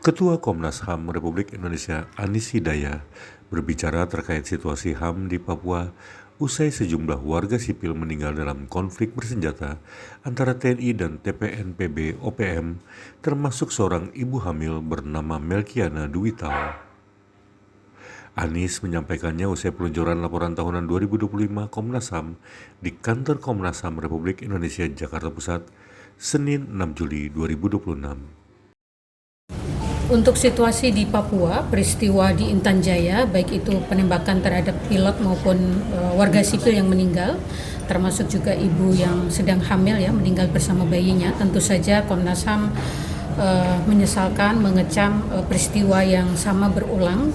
Ketua Komnas HAM Republik Indonesia Anis Hidayah berbicara terkait situasi HAM di Papua usai sejumlah warga sipil meninggal dalam konflik bersenjata antara TNI dan TPNPB OPM, termasuk seorang ibu hamil bernama Melkiana Duwitau. Anis menyampaikannya usai peluncuran laporan tahunan 2025 Komnas HAM di kantor Komnas HAM Republik Indonesia Jakarta Pusat, Senin 6 Juli 2026. Untuk situasi di Papua, peristiwa di Intan Jaya, baik itu penembakan terhadap pilot maupun warga sipil yang meninggal, termasuk juga ibu yang sedang hamil ya meninggal bersama bayinya, tentu saja Komnas HAM menyesalkan, mengecam peristiwa yang sama berulang,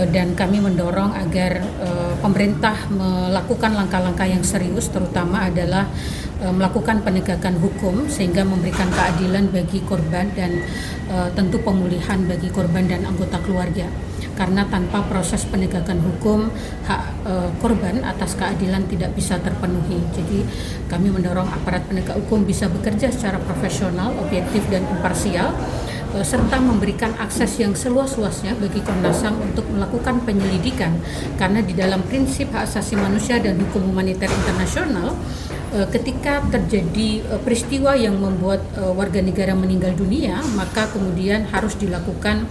dan kami mendorong agar pemerintah melakukan langkah-langkah yang serius, terutama adalah melakukan penegakan hukum sehingga memberikan keadilan bagi korban dan tentu pemulihan bagi korban dan anggota keluarga. Karena tanpa proses penegakan hukum, hak korban atas keadilan tidak bisa terpenuhi. Jadi kami mendorong aparat penegak hukum bisa bekerja secara profesional, objektif dan imparsial, serta memberikan akses yang seluas-luasnya bagi Komnas HAM untuk melakukan penyelidikan, karena di dalam prinsip hak asasi manusia dan hukum humaniter internasional, ketika terjadi peristiwa yang membuat warga negara meninggal dunia, maka kemudian harus dilakukan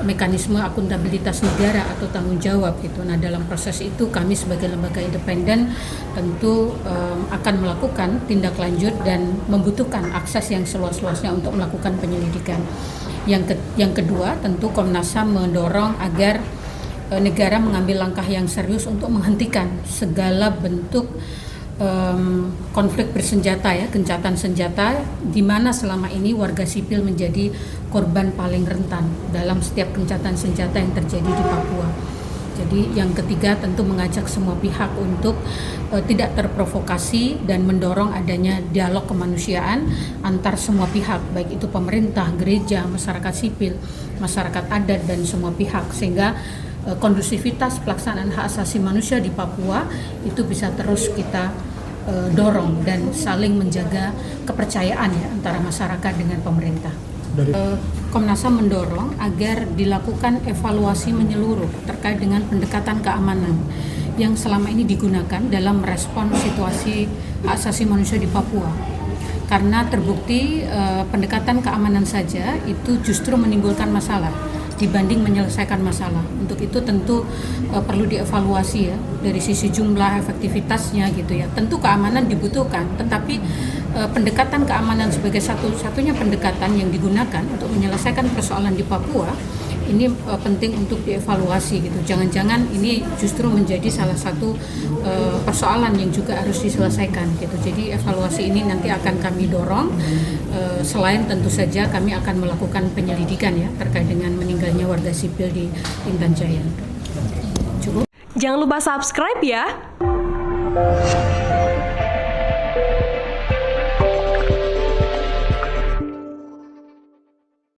mekanisme akuntabilitas negara atau tanggung jawab gitu. Nah, dalam proses itu kami sebagai lembaga independen tentu akan melakukan tindak lanjut dan membutuhkan akses yang seluas-luasnya untuk melakukan penyelidikan. Yang kedua, tentu Komnas HAM mendorong agar negara mengambil langkah yang serius untuk menghentikan segala bentuk konflik bersenjata ya, gencatan senjata, di mana selama ini warga sipil menjadi korban paling rentan dalam setiap gencatan senjata yang terjadi di Papua. Jadi yang ketiga tentu mengajak semua pihak untuk tidak terprovokasi dan mendorong adanya dialog kemanusiaan antar semua pihak, baik itu pemerintah, gereja, masyarakat sipil, masyarakat adat dan semua pihak, sehingga kondusivitas pelaksanaan hak asasi manusia di Papua itu bisa terus kita dorong dan saling menjaga kepercayaan ya antara masyarakat dengan pemerintah. Komnas HAM mendorong agar dilakukan evaluasi menyeluruh terkait dengan pendekatan keamanan yang selama ini digunakan dalam merespon situasi hak asasi manusia di Papua. Karena terbukti pendekatan keamanan saja itu justru menimbulkan masalah dibanding menyelesaikan masalah. Untuk itu tentu perlu dievaluasi ya dari sisi jumlah, efektivitasnya gitu ya. Tentu keamanan dibutuhkan, tetapi pendekatan keamanan sebagai satu-satunya pendekatan yang digunakan untuk menyelesaikan persoalan di Papua ini penting untuk dievaluasi gitu. Jangan-jangan ini justru menjadi salah satu persoalan yang juga harus diselesaikan gitu. Jadi evaluasi ini nanti akan kami dorong. Selain tentu saja kami akan melakukan penyelidikan ya terkait dengan meninggalnya warga sipil di Intan Jaya. Cukup. Jangan lupa subscribe ya.